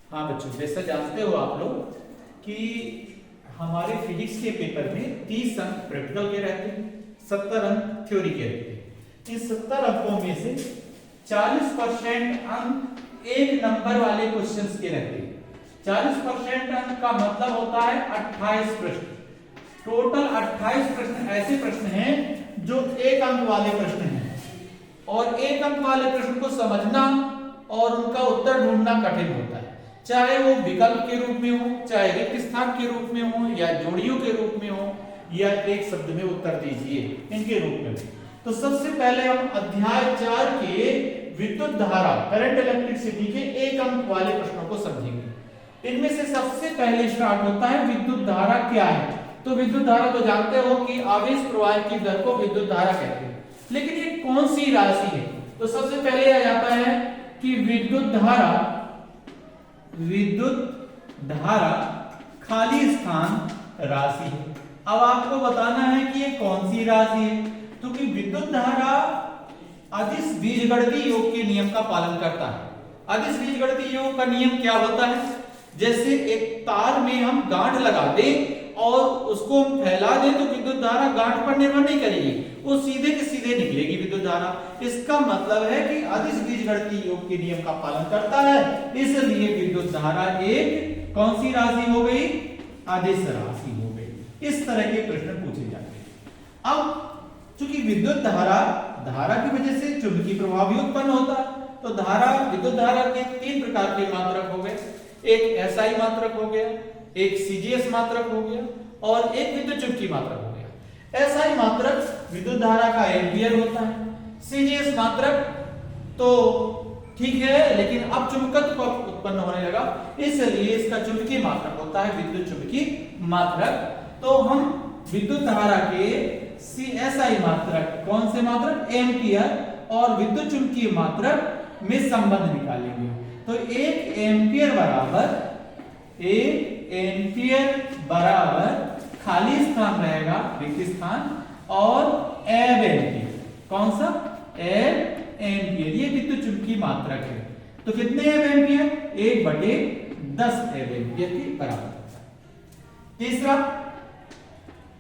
हाँ बच्चों, जैसा जानते हो आप लोग कि हमारे फिजिक्स के पेपर में 30 अंक प्रैक्टिकल के रहते हैं, 70 अंक थ्योरी के रहते हैं। इन 70 अंकों में से 40% अंक एक नंबर वाले क्वेश्चंस के रहते हैं। 40% अंक का मतलब होता है 28 प्रश्न। टोटल 28 प्रश्न ऐसे प्रश्न हैं जो एक अंक वाले प्रश्न हैं, और एक अंक वाले प्रश्न को समझना और उनका उत्तर ढूंढना कठिन होता है, चाहे वो विकल्प के रूप में हो, चाहे रिक्त स्थान के रूप में हो, या जोड़ियों के रूप में हो, या एक शब्द में उत्तर दीजिए इनके रूप में। तो सबसे पहले हम अध्याय 4 के विद्युत धारा करंट इलेक्ट्रिसिटी के एक अंक वाले प्रश्नों को समझेंगे। इनमें से सबसे पहले स्टार्ट होता है विद्युत धारा क्या है। तो विद्युत धारा तो जानते हो कि आवेश प्रवाह की दर को विद्युत धारा कहते हैं, लेकिन ये कौन सी राशि है। तो सबसे पहले आ जाता है कि विद्युत धारा खाली स्थान राशि है। अब आपको बताना है कि ये कौन सी राशि है। तो कि विद्युत धारा अदिश बीजगणितीय योग के नियम का पालन करता है। अदिश बीजगणितीय योग का नियम क्या होता है? जैसे एक तार में हम गांठ लगा दें और उसको हम फैला दें तो विद्युत धारा गांठ पर निर्भर नहीं करेगी, वो सीधे के सीधे निकलेगी विद्युत धारा। इसका मतलब है कि अदिश बीजगणितीय योग के नियम का पालन करता है, इसलिए विद्युत धारा एक कौन सी राशि हो गई? अदिश राशि हो गई। इस तरह के प्रश्न पूछे जाते हैं। अब चूंकि विद्युत धारा की वजह से चुंबकीय प्रवाह भी उत्पन्न होता है, तो विद्युत धारा के 3 प्रकार के मात्रक हो गए। एक एसआई मात्रक हो गया, एक सीजीएस मात्रक हो गया, और एक विद्युत चुंबकीय मात्रक हो गया। एसआई मात्रक विद्युत धारा का एम्पियर होता है। सीजीएस मात्रक तो ठीक है, लेकिन अब चुंबकत्व उत्पन्न होने लगा, इसलिए इसका चुंबकीय मात्रक होता है विद्युत चुंबकीय मात्रक। तो हम विद्युत धारा के एसआई मात्रक, कौन से मात्रक? एम्पियर, और विद्युत चुंबकीय मात्रक में संबंध निकालेंगे। तो 1 एम्पियर बराबर खाली स्थान रहेगा, रिक्त स्थान, और एब एम्पियर। कौन सा? एब एम्पियर। ये विद्युत चुंबकीय मात्रक है। तो कितने एब एम्पियर? 1/10 एब एम्पियर के बराबर। तीसरा,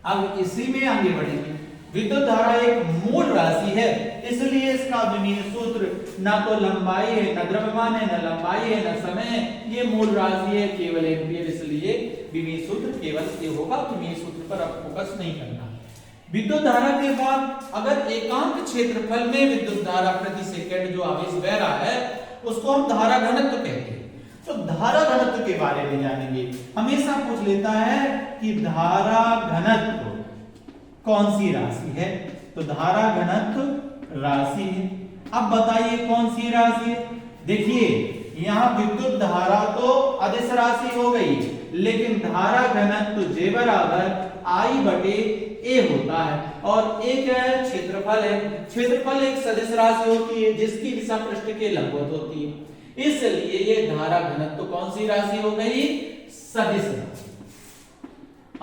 अब इसी में आगे बढ़ेंगे। विद्युत धारा एक मूल राशि है, इसलिए इसका विमीय सूत्र ना तो लंबाई है, ना द्रव्यमान है, ना लंबाई है, ना समय है, ये मूल राशि है, केवल एम्पियर, इसलिए विमीय सूत्र केवल ये होगा। विमीय सूत्र पर अब फोकस नहीं करना। विद्युत धारा के बाद अगर एकांक क्षेत्रफल में विद्युत धारा प्रति सेकंड जो आवेश बह रहा है उसको हम धारा घनत्व कहते हैं। तो धारा घनत्व के बारे में जानेंगे। हमेशा पूछ लेता है कि धारा घनत्व कौन सी राशि है। तो धारा घनत्व राशि है। अब बताइए कौन सी राशि है। देखिए यहां विद्युत धारा तो अदिश राशि हो गई, लेकिन धारा घनत्व J बराबर I/A होता है, और एक क्षेत्रफल है। क्षेत्रफल एक सदिश राशि होती है जिसकी दिशा पृष्ठ के लंबवत होती है, इसलिए ये धारा घनत्व कौन सी राशि हो गई? सदिश राशि।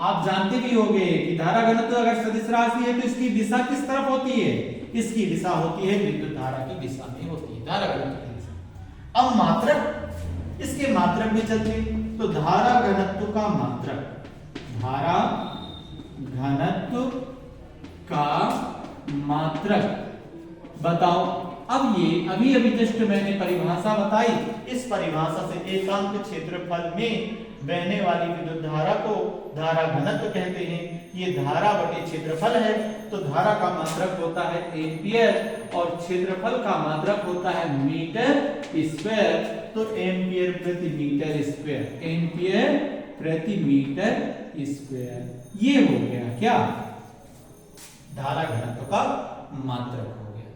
आप जानते भी होंगे कि धारा घनत्व अगर सदिश राशि है तो इसकी दिशा किस तरफ होती है? इसकी दिशा होती है विद्युत धारा की दिशा में होती है, धारा घनत्व की दिशा। अब मात्रक, इसके मात्रक में चलते हैं। तो धारा घनत्व का मात्रक, धारा घनत्व का मात्रक बताओ। अब ये अभी जस्ट मैंने परिभाषा बताई, इस परिभाषा से एकांक क्षेत्रफल में बहने वाली विद्युत धारा को धारा घनत्व कहते हैं। ये धारा बटे क्षेत्रफल है, तो धारा का मात्रक होता है एम्पियर और क्षेत्रफल का मात्रक होता है मीटर स्क्वायर। तो एम्पियर प्रति मीटर स्क्वायर, एम्पियर प्रति मीटर स्क्वायर, ये हो गया क्या? धारा घनत्व का मात्रक हो गया।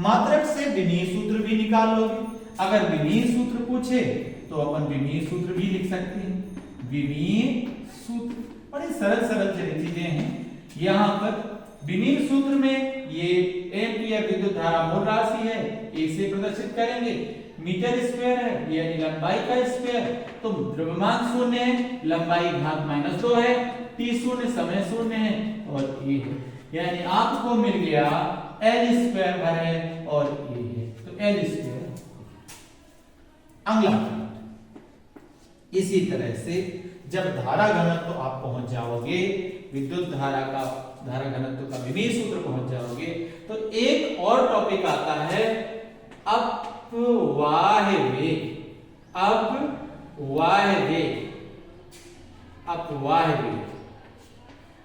मात्रक से विमीय सूत्र भी निकाल लोगे। अगर विमीय सूत्र पूछे तो अपन विमीय सूत्र भी लिख सकते हैं। विमीय सूत्र बड़ी सरल चीजें हैं। यहां पर विमीय सूत्र में ये एम्पियर विद्युत धारा मूल राशि है, ए से प्रदर्शित करेंगे। मीटर स्क्वायर है यानी लंबाई का स्क्वायर, तो द्रव्यमान 0 है, लंबाई घात -2 है, t 0 समय 0 है, और ए है, यानी आपको मिल गया L स्क्वायर भर है और ए है, तो L स्क्वायर। अगला इसी तरह से जब धारा घनत्व तो आप पहुंच जाओगे, विद्युत धारा घनत्व का विमीय सूत्र पहुंच जाओगे, तो एक और टॉपिक आता है अपवाह वेग।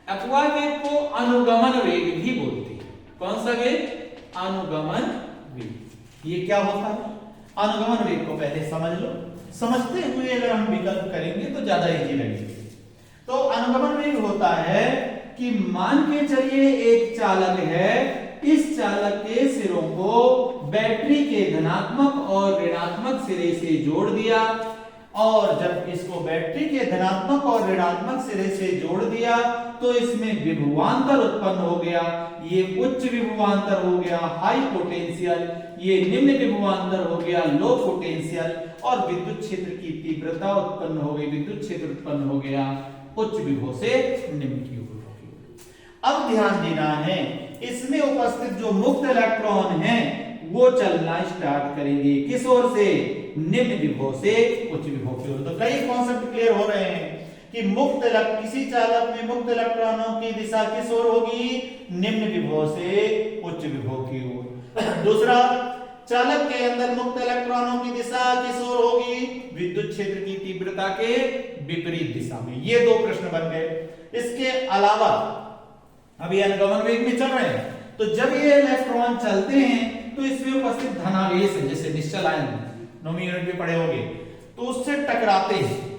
अपवाह वेग को अनुगमन वेग भी बोलते हैं। कौन सा वेग? अनुगमन वेग। ये क्या होता है? अनुगमन वेग को पहले समझ लो, समझते हुए अगर हम विकल्प करेंगे तो ज्यादा इजी लगेगा। तो अनुगमन वेग होता है कि मान के चलिए एक चालक है, इस चालक के सिरों को बैटरी के धनात्मक और ऋणात्मक सिरे से जोड़ दिया, और जब इसको बैटरी के धनात्मक और ऋणात्मक सिरे से जोड़ दिया तो इसमें विभवांतर उत्पन्न हो गया। ये उच्च विभवांतर हो गया हाई पोटेंशियल, ये निम्न विभवांतर हो गया लो पोटेंशियल, और विद्युत क्षेत्र की तीव्रता उत्पन्न हो गई, विद्युत क्षेत्र उत्पन्न हो गया उच्च विभव से निम्न की ओर। अब ध्यान देना है, इसमें उपस्थित जो मुक्त इलेक्ट्रॉन हैं वो चलना स्टार्ट करेंगे किस ओर से? निम्न विभव से उच्च विभव की ओर। तो कई कॉन्सेप्ट क्लियर हो रहे हैं कि किसी चालक में मुक्त इलेक्ट्रॉनों की दिशा किस ओर होगी? निम्न विभव से उच्च विभव की ओर। दूसरा, चालक के अंदर मुक्त इलेक्ट्रॉनों की दिशा किस ओर होगी? विद्युत क्षेत्र की तीव्रता के विपरीत दिशा में। ये दो प्रश्न बन गए। इसके अलावा अभी अनुगमन वेग में चल रहे हैं, तो जब ये इलेक्ट्रॉन चलते हैं तो इसमें उपस्थित धनावेश है, जैसे निश्चल आयन 9वीं यूनिट में पढ़े होंगे, तो उससे टकराते हैं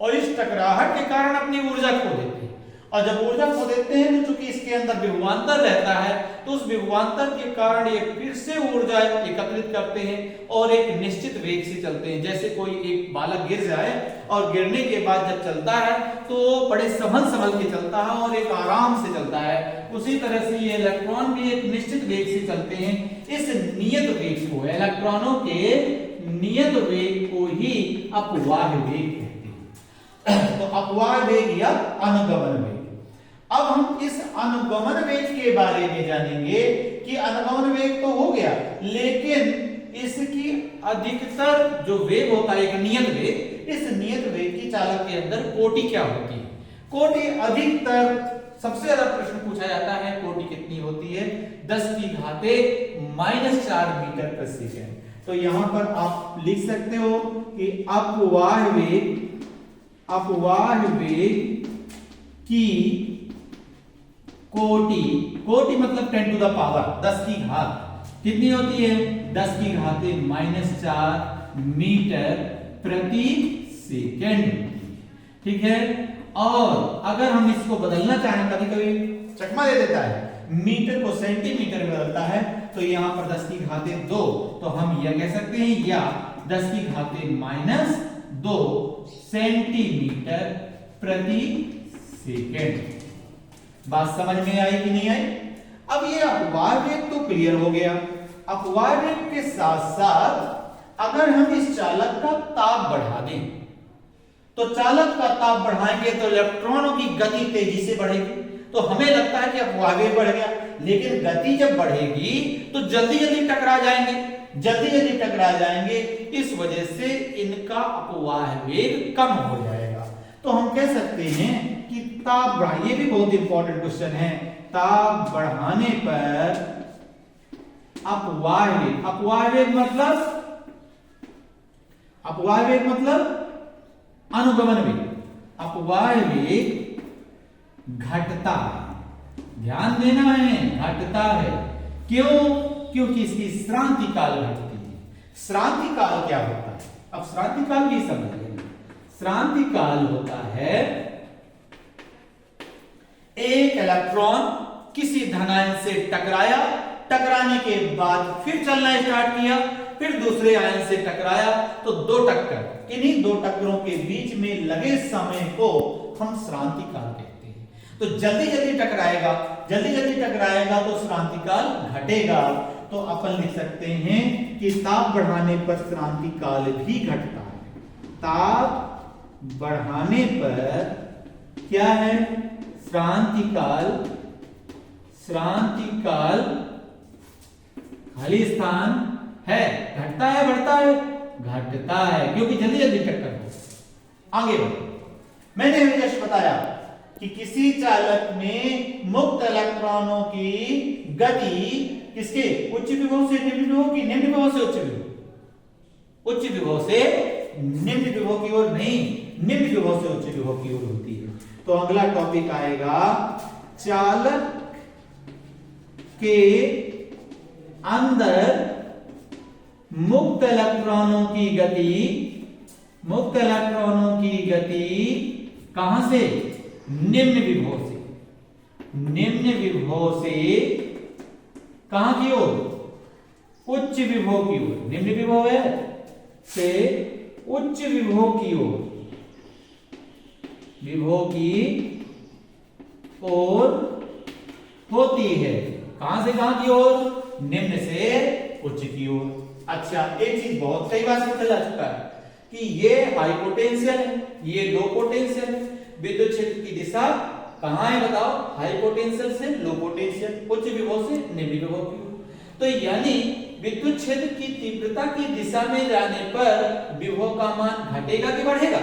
और इस टकराहट के कारण अपनी ऊर्जा खो देते हैं। और जब ऊर्जा खो देते हैं तो चूंकि इसके अंदर विभवांतर रहता है, तो उस विभवांतर के कारण ये फिर से ऊर्जा एकत्रित करते हैं और एक निश्चित वेग से चलते हैं। जैसे कोई एक बालक गिर जाए और गिरने के बाद जब चलता है तो बड़े संभल के चलता है और एक आराम से चलता है, उसी तरह से ये इलेक्ट्रॉन भी एक निश्चित वेग से चलते हैं। इस नियत वेग को, इलेक्ट्रॉनों के नियत वेग को ही अपवाह वेग कहते हैं। तो अपवाह वेग या अनुगमन वेग। अब हम इस अनुगमन वेग के बारे में जानेंगे कि अनुगमन वेग तो हो गया, लेकिन इसकी अधिकतर जो वेग होता है, एक नियत वेग, इस नियत वेग की चालक के अंदर कोटि क्या होती है? कोटि अधिकतर सबसे ज्यादा प्रश्न पूछा जाता है, कोटि कितनी होती है? 10 की घाते -4 मीटर प्रति सेकंड। तो यहां पर आप लिख सकते हो कि अपवाह वेग की कोटि मतलब 10 टू द पावर 10 की घात कितनी होती है? 10 की घाते -4 मीटर प्रति सेकंड। ठीक है। और अगर हम इसको बदलना चाहें, कभी कभी चकमा दे देता है, मीटर को सेंटीमीटर में बदलता है, तो यहां पर 10 की घाते 2, तो हम यह कह सकते हैं या 10 की घाते -2 सेंटीमीटर प्रति सेकंड। बात समझ में आई कि नहीं आई? अब ये अपवाह वेग तो क्लियर हो गया। अपवाह वेग के साथ साथ अगर हम इस चालक का ताप बढ़ा दें, तो चालक का ताप बढ़ाएंगे तो इलेक्ट्रॉनों की गति तेजी से बढ़ेगी, तो हमें लगता है कि अपवाह वेग बढ़ गया, लेकिन गति जब बढ़ेगी तो जल्दी जल्दी टकरा जाएंगे, इस वजह से इनका अपवाह वेग कम हो जाएगा। तो हम कह सकते हैं कि ताप बढ़ा, ये भी बहुत इंपॉर्टेंट क्वेश्चन है, ताप बढ़ाने पर अपवाह वेग मतलब अनुगमन वेग, अपवाह वेग घटता है। ध्यान देना है, घटता है। क्यों? क्योंकि इसकी श्रांति काल घटती है। श्रांति काल क्या होता है? अब श्रांति काल भी समझ लेंगे। श्रांति काल होता है एक इलेक्ट्रॉन किसी धनायन से टकराया, टकराने के बाद फिर चलना स्टार्ट किया, फिर दूसरे आयन से टकराया, तो दो टक्कर, इन्हीं दो टक्करों के बीच में लगे समय को हम श्रांति काल कहते हैं। तो जल्दी जल्दी टकराएगा तो श्रांति काल घटेगा। तो अपन लिख सकते हैं कि ताप बढ़ाने पर श्रांति काल भी घटता है। ताप बढ़ाने पर क्या है? श्रांति काल खाली स्थान है, घटता है बढ़ता है? घटता है, क्योंकि जल्दी जल्दी टक्कर हो। आगे बढ़ो। मैंने अभी जस्ट बताया कि किसी चालक में मुक्त इलेक्ट्रॉनों की गति किसके उच्च विभव से निम्न विभव की, निम्न विभव से उच्च विभव, उच्च विभव से निम्न विभव की ओर नहीं, निम्न विभव से उच्च विभव की ओर होती है। तो अगला टॉपिक आएगा चालक के अंदर मुक्त इलेक्ट्रॉनों की गति, मुक्त इलेक्ट्रॉनों की गति कहां से, निम्न विभव से, निम्न विभव से कहां की ओर, उच्च विभव की ओर, निम्न विभव है से उच्च विभव की ओर, विभव की ओर होती है। कहां से कहां की ओर, निम्न से उच्च की ओर। अच्छा, एक चीज बहुत कई बार समझा जा चुका है कि ये हाई पोटेंशियल है, ये लो पोटेंशियल है। विद्युत क्षेत्र की दिशा कहां है बताओ, हाई पोटेंशियल से लो पोटेंशियल, उच्च विभव से निम्न विभव की ओर। तो यानी विद्युत क्षेत्र की तीव्रता की दिशा में जाने पर विभव का मान घटेगा कि बढ़ेगा,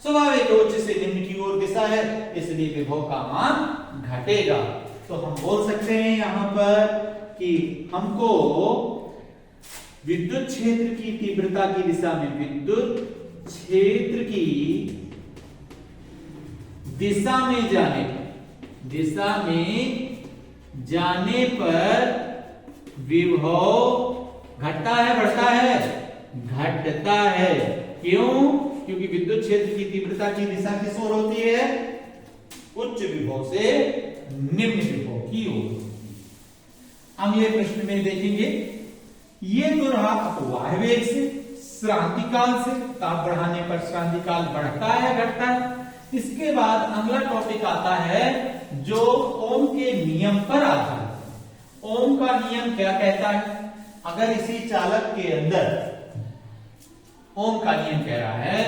स्वाभाविक उच्च से निम्न की ओर दिशा है, इसलिए विभव का मान घटेगा। तो हम बोल सकते हैं यहां पर कि हमको विद्युत क्षेत्र की तीव्रता की दिशा में, विद्युत क्षेत्र की दिशा में जाने पर, दिशा में जाने पर विभव घटता है बढ़ता है, घटता है। क्यों, क्योंकि विद्युत क्षेत्र की तीव्रता की दिशा किस ओर होती है, उच्च विभव से निम्न विभव की ओर। अगले प्रश्न में देखेंगे, ये तो रहा अपवाह वेग से, श्रांतिकाल से, ताप बढ़ाने पर श्रांतिकाल बढ़ता है घटता है। इसके बाद अगला टॉपिक आता है जो ओम के नियम पर आधारित। ओम का नियम क्या कहता है, अगर इसी चालक के अंदर, ओम का नियम कह रहा है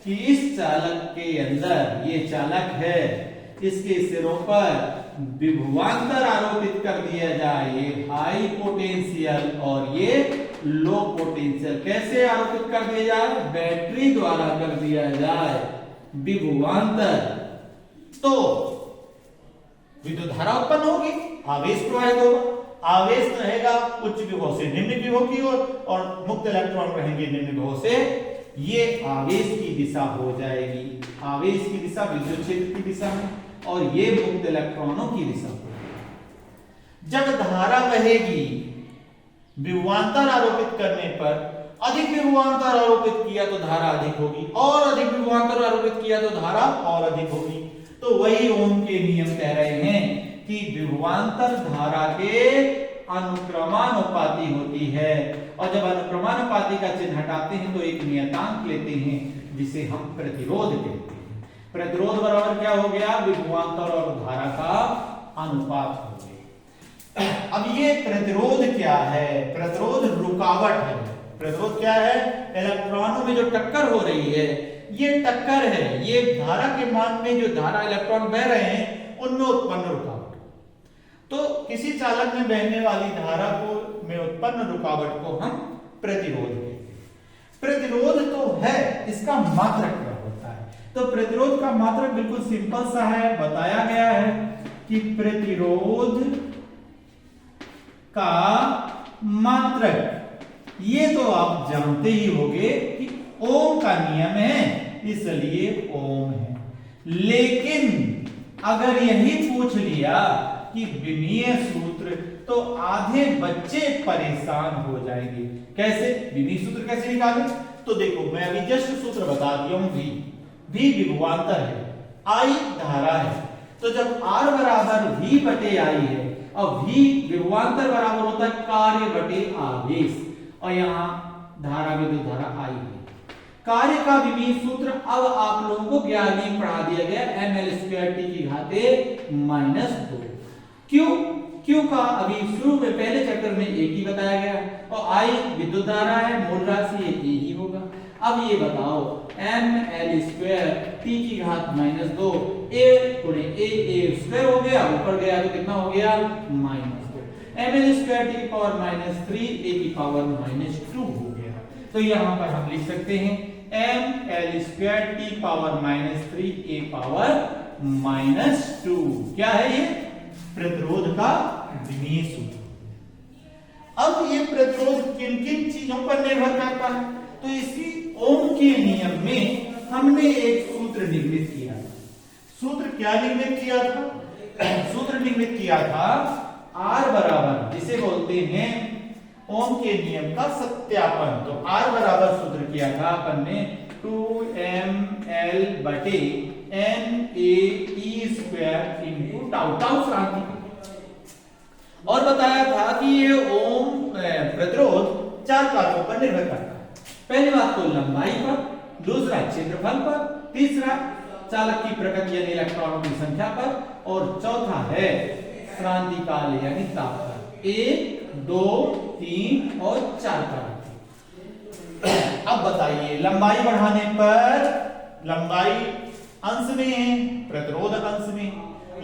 कि इस चालक के अंदर, ये चालक है, इसके सिरों पर विभवांतर आरोपित कर दिया जाए, ये हाई पोटेंशियल और ये लो पोटेंशियल। कैसे आरोपित कर दिया जाए, बैटरी द्वारा कर दिया जाए विभवांतर, तो विद्युत धारा उत्पन्न होगी, आवेश प्रवाहित होगा। आवेश रहेगा उच्च विभव से निम्न विभव की ओर और मुक्त इलेक्ट्रॉन रहेंगे निम्न विभव से, ये आवेश की दिशा हो जाएगी, आवेश की दिशा विद्युत क्षेत्र की दिशा में, और ये मुक्त इलेक्ट्रॉनों की दिशा होगी। जब धारा बहेगी विभवांतर आरोपित करने पर, अधिक विभवांतर आरोपित किया तो धारा अधिक होगी, और अधिक विभवांतर आरोपित किया तो धारा और अधिक होगी। तो वही ओम के नियम कह रहे हैं कि विभवांतर धारा के अनुक्रमानुपाती होती है, और जब अनुक्रमानुपाती का चिन्ह हटाते हैं तो एक नियतांक लेते हैं जिसे हम प्रतिरोध कहते हैं। प्रतिरोध बराबर क्या हो गया, विभवांतर और धारा का अनुपात हो गया। अब ये प्रतिरोध क्या है, प्रतिरोध रुकावट है। प्रतिरोध क्या है, इलेक्ट्रॉनों में जो टक्कर हो रही है, ये टक्कर है, ये धारा के मान में जो धारा इलेक्ट्रॉन बह रहे हैं उनमें उत्पन्न रुकावट। तो किसी चालक में बहने वाली धारा को में उत्पन्न रुकावट को हम प्रतिरोध कहते हैं। प्रतिरोध तो है, इसका मात्रक क्या होता है, तो प्रतिरोध का मात्रक बिल्कुल सिंपल सा है, बताया गया है कि प्रतिरोध का मात्रक, ये तो आप जानते ही होंगे कि ओम का नियम है, इसलिए ओम है। लेकिन अगर यही पूछ लिया कि विमीय सूत्र, तो आधे बच्चे परेशान हो जाएंगे। कैसे विमीय सूत्र कैसे निकालें, तो देखो मैं अभी जस्ट सूत्र बता दिया हूं, V विभवांतर है, I धारा है, तो जब R बराबर V बटे I है और V विभवांतर बराबर होता है कार्य बटे आवेश, और यहां धारा विद्युत धारा I है। कार्य का विमीय सूत्र अब आप लोगों को 11वीं में पढ़ा दिया गया, ml² की घाते -2। क्यों का अभी शुरू में पहले चैप्टर में एक ही बताया गया, और I विद्युत धारा है, मूल राशि एक ही होगा। अब ये बताओ ml² की घात -2 a गुणे a² हो गया, ऊपर गया तो कितना हो गया -2, ml² की पावर -3 a की पावर -2 हो गया। तो यहां पर हम लिख सकते हैं M L square T power -3 A power -2। क्या है ये? प्रतिरोध का विमीय सूत्र। अब ये प्रतिरोध किन किन चीजों पर निर्भर करता है? तो इसी ओम के नियम में हमने एक सूत्र निर्मित किया था। सूत्र क्या निर्मित किया था? सूत्र निर्मित किया था R बराबर, जिसे बोलते हैं ओम के नियम का सत्यापन। तो R बराबर सूत्र किया था अपन ने 2ml बटे NaE square into tau, tau क्रांति। और बताया था कि ये ओम प्रतिरोध 4 कारकों पर निर्भर करता है। पहली बात तो लंबाई पर, दूसरा क्षेत्रफल पर, तीसरा चालक की प्रकृति यानी इलेक्ट्रॉनों की संख्या पर, और चौथा है क्रांतिकाल यानी ताप पर। 1, 2, 3 और 4 पर। अब बताइए लंबाई बढ़ाने पर, लंबाई अंश में है, प्रतिरोध अंश में,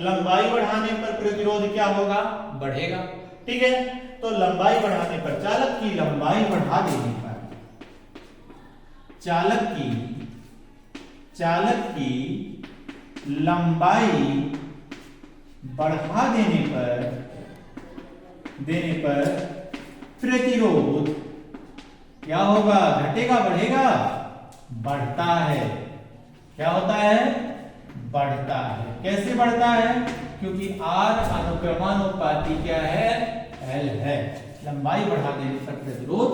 लंबाई बढ़ाने पर प्रतिरोध क्या होगा? बढ़ेगा। ठीक है, तो लंबाई बढ़ाने पर, चालक की लंबाई बढ़ा देने पर, चालक की लंबाई बढ़ा देने पर प्रतिरोध क्या होगा? घटेगा बढ़ेगा? बढ़ता है। क्या होता है? बढ़ता है। कैसे बढ़ता है? क्योंकि R अनुक्रमानुपाती क्या है? L है। लंबाई बढ़ा देने पर प्रतिरोध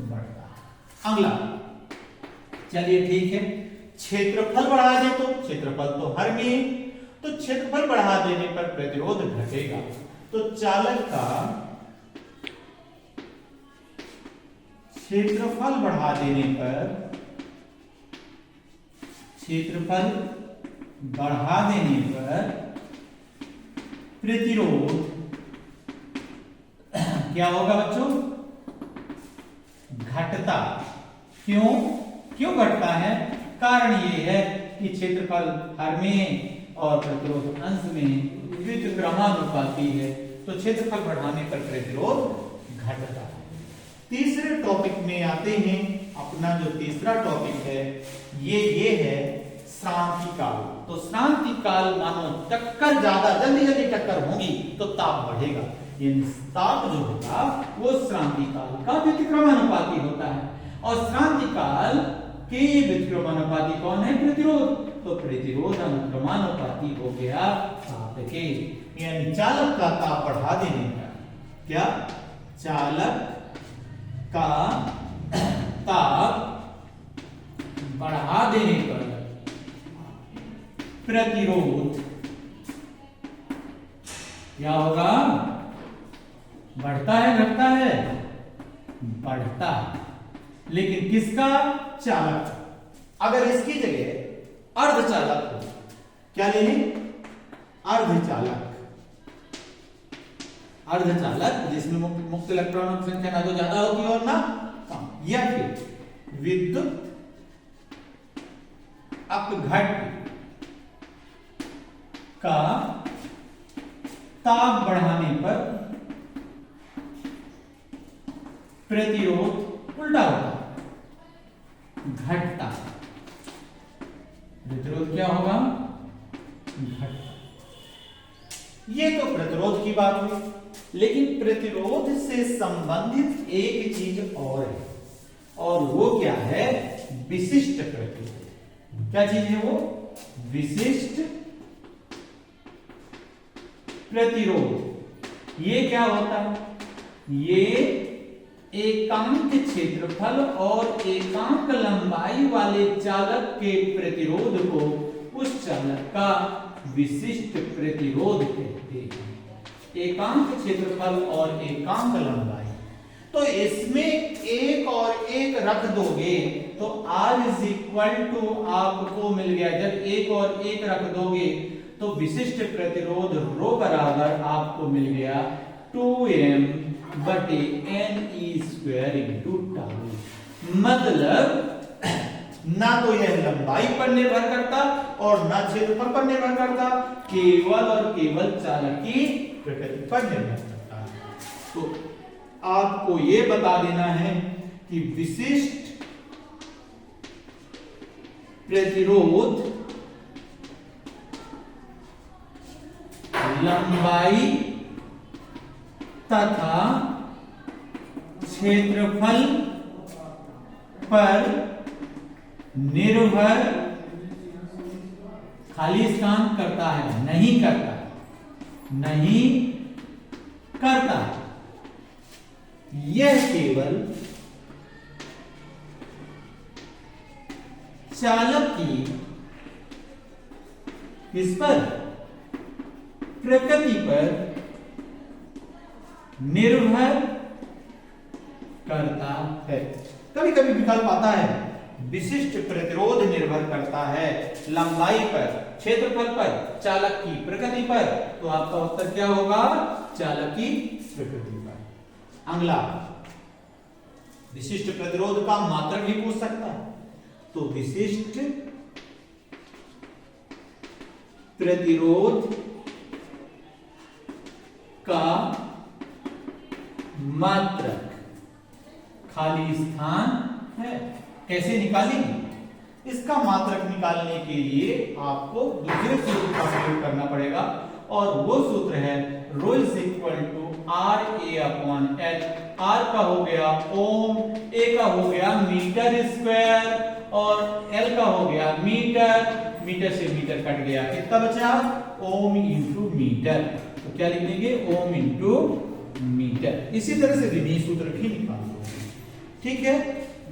बढ़ता है। अगला, चलिए ठीक है, क्षेत्रफल बढ़ा दे तो, क्षेत्रफल तो हर में, तो क्षेत्रफल बढ़ा देने पर प्रतिरोध घटेगा। तो चालक का क्षेत्रफल बढ़ा देने पर, क्षेत्रफल बढ़ा देने पर प्रतिरोध क्या होगा बच्चों? घटता। क्यों? क्यों घटता है? कारण ये है कि क्षेत्रफल हर में और प्रतिरोध अंश में व्युत्क्रमानुपाती है, तो क्षेत्रफल बढ़ाने पर प्रतिरोध घटता है। तीसरे टॉपिक में आते हैं। अपना जो तीसरा टॉपिक है ये है श्रांति काल। तो श्रांति काल मानो टक्कर ज्यादा जल्दी टक्कर होगी तो ताप बढ़ेगा, यानी ताप जो होगा वो श्रांति काल का व्युत्क्रमानुपाती होता है। और श्रांति काल के व्युत्क्रमानुपाती कौन है? प्रतिरोध। तो प्रतिरोध अनुक्रमानुपाती हो गया ताप के, यानी चालक का ताप बढ़ा देने का, क्या? चालक का ताप बढ़ा देने पर प्रतिरोध क्या होगा? बढ़ता है घटता है? बढ़ता है। लेकिन किसका? चालक। अगर इसकी जगह अर्धचालक हो, क्या ले लें? अर्धचालक। अर्धचालक जिसमें मुक्त इलेक्ट्रॉनों की संख्या ना तो ज्यादा होगी और ना कम, या फिर विद्युत अपघट्ट का ताप बढ़ाने पर प्रतिरोध उल्टा होगा, घटता। प्रतिरोध क्या होगा? घटता। ये तो प्रतिरोध की बात हुई, लेकिन प्रतिरोध से संबंधित एक चीज और है, और वो क्या है? विशिष्ट प्रतिरोध। क्या चीज है वो? विशिष्ट प्रतिरोध। ये क्या होता है? ये एकांक क्षेत्रफल और एकांक लंबाई वाले चालक के प्रतिरोध को उस चालक का विशिष्ट प्रतिरोध कहते हैं। एकांक क्षेत्रफल और एकांक लंबाई, तो इसमें एक और एक रख दोगे तो R इज इक्वल टू आपको मिल गया। जब एक और एक रख दोगे तो विशिष्ट प्रतिरोध रो बराबर आपको मिल गया 2m बटे NE स्क्वायर इंटू टाउ। मतलब ना तो यह लंबाई पर निर्भर करता और ना क्षेत्रफल पर निर्भर करता, केवल और केवल चालक की प्रकृति पर निर्भर करता है। तो आपको यह बता देना है कि विशिष्ट प्रतिरोध लंबाई तथा क्षेत्रफल पर निर्भर खाली स्थान करता है, नहीं करता। यह केवल चालक की किस पर, प्रकृति पर निर्भर करता है। कभी कभी विकल्प आता है विशिष्ट प्रतिरोध निर्भर करता है लंबाई पर, क्षेत्रफल पर, चालक की प्रकृति पर, तो आपका उत्तर क्या होगा, चालक की प्रकृति पर। अगला, विशिष्ट प्रतिरोध का मात्रक भी पूछ सकता है, तो विशिष्ट प्रतिरोध का मात्रक खाली स्थान है। कैसे निकालेंगे इसका मात्रक? निकालने के लिए आपको दूसरे सूत्र का प्रयोग करना पड़ेगा, और वो सूत्र है ρ = RA/L। R का हो गया ओम, A का हो गया मीटर स्क्वायर, और L का हो गया मीटर। मीटर से मीटर कट गया, कितना बचा, ओम इंटू मीटर। तो क्या लिख देंगे, ओम इंटू मीटर। इसी तरह से विभेद सूत्र भी निकाल लो, ठीक है,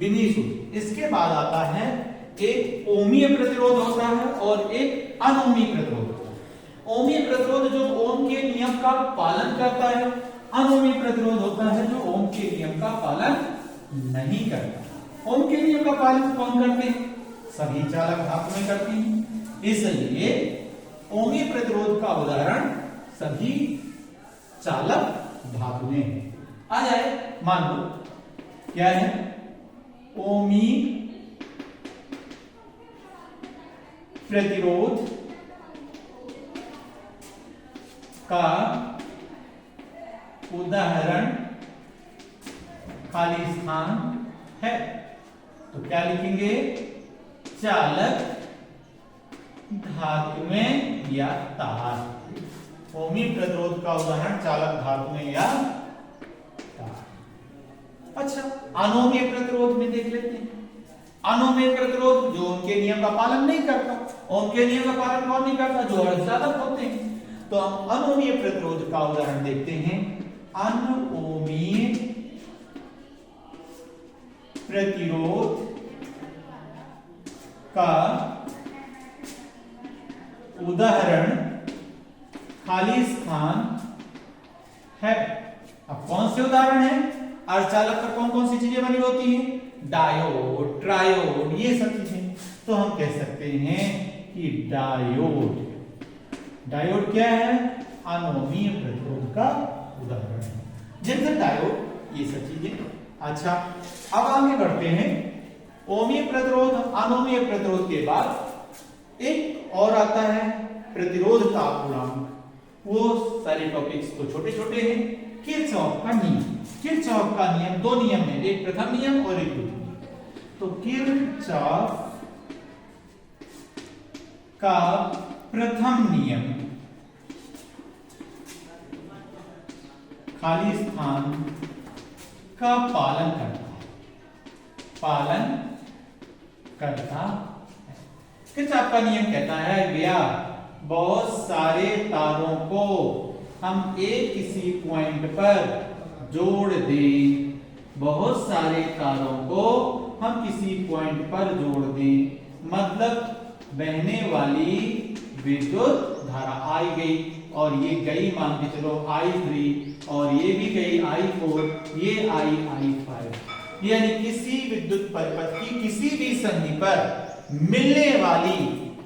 विभेद सूत्र। इसके बाद आता है एक ओमीय प्रतिरोध होता है और एक अनोमीय प्रतिरोध होता है। ओमीय प्रतिरोध जो ओम के नियम का पालन करता है, अनोमीय प्रतिरोध होता है जो ओम के नियम का पालन नहीं करता। ओम के नियम का पालन कौन करते हैं, सभी चालक धातु में करते हैं, इसलिए ओमीय प्रतिरोध का उदाहरण सभी चालक धातु में आ जाए। मान लो क्या है, ओमीय प्रतिरोध का उदाहरण खाली स्थान है, तो क्या लिखेंगे, चालक धातु में या तार। ओमीय प्रतिरोध का उदाहरण चालक धातु में या तार। अच्छा, अनोमीय प्रतिरोध में देख लेते हैं। अनोमीय प्रतिरोध जो ओम के नियम का पालन नहीं करता। ओम के नियम का पालन कौन नहीं करता, जो अर्धचालक होते हैं। तो हम अनोमीय प्रतिरोध का उदाहरण देखते हैं। अनोमीय प्रतिरोध का उदाहरण खाली स्थान है। अब कौन से उदाहरण है, अर्धचालक पर कौन कौन सी चीजें बनी होती हैं, डायोड, ट्रायोड, ये सब चीजें। तो हम कह सकते हैं कि डायोड, डायोड क्या है, अनोमीय प्रतिरोध का उदाहरण है। जैसे डायोड, ये सब चीजें। अच्छा, अब आगे बढ़ते हैं। ओमीय प्रतिरोध, अनोमीय प्रतिरोध के बाद एक और आता है प्रतिरोधता गुणांक। वो सारे टॉपिक्स तो छोटे छोटे हैं। किरचॉफ का नियम, किरचॉफ का नियम, दो नियम है, एक प्रथम नियम और एक द्वितीय नियम। तो किरचॉफ का प्रथम नियम खाली स्थान का पालन करता है। किरचॉफ का नियम कहता है भैया, बहुत सारे तारों को हम एक किसी पॉइंट पर जोड़ दें, बहुत सारे तारों को हम किसी पॉइंट पर जोड़ दें, मतलब बहने वाली विद्युत धारा आई गई और ये गई, मान के चलो I3, और ये भी गई I4, ये आई I5। यानी किसी विद्युत परिपथ की किसी भी संधि पर मिलने वाली,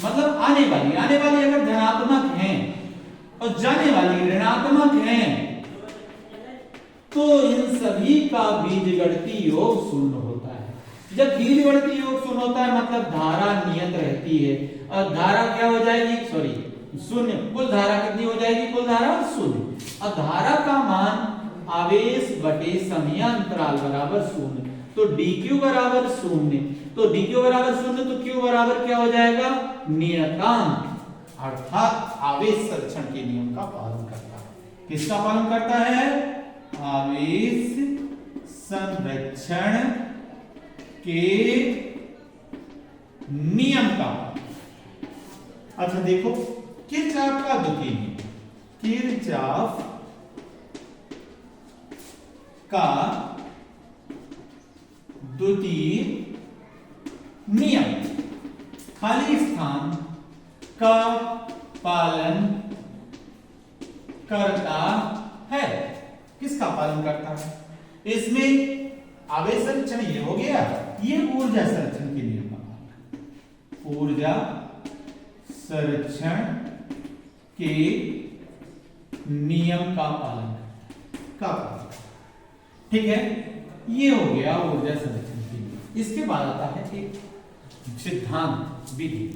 मतलब आने वाली अगर धनात्मक है और जाने वाली ऋणात्मक है, तो इन सभी का बीजगणितीय योग शून्य होता है। जब बीजगणितीय योग शून्य होता है मतलब धारा नियत रहती है, और धारा क्या हो जाएगी, सॉरी शून्य। कुल धारा कितनी हो जाएगी, कुल धारा शून्य। और धारा का मान आवेश बटे समय अंतराल बराबर शून्य, तो dq बराबर शून्य। तो d क्यू बराबर 0 तो q बराबर क्या हो जाएगा, नियतांक, अर्थात आवेश संरक्षण के नियम का पालन करता है। किसका पालन करता है, आवेश संरक्षण के नियम का। अच्छा देखो, किरचॉफ का द्वितीय नियम, किरचॉफ का द्वितीय नियम खाली स्थान का पालन करता है। किसका पालन करता है, इसमें आवेश संरक्षण ये हो गया, ये ऊर्जा संरक्षण के नियम का पालन, ऊर्जा संरक्षण के नियम का पालन का, ठीक है। ये हो गया ऊर्जा संरक्षण के नियम। इसके बाद आता है एक सिद्धांत विधि।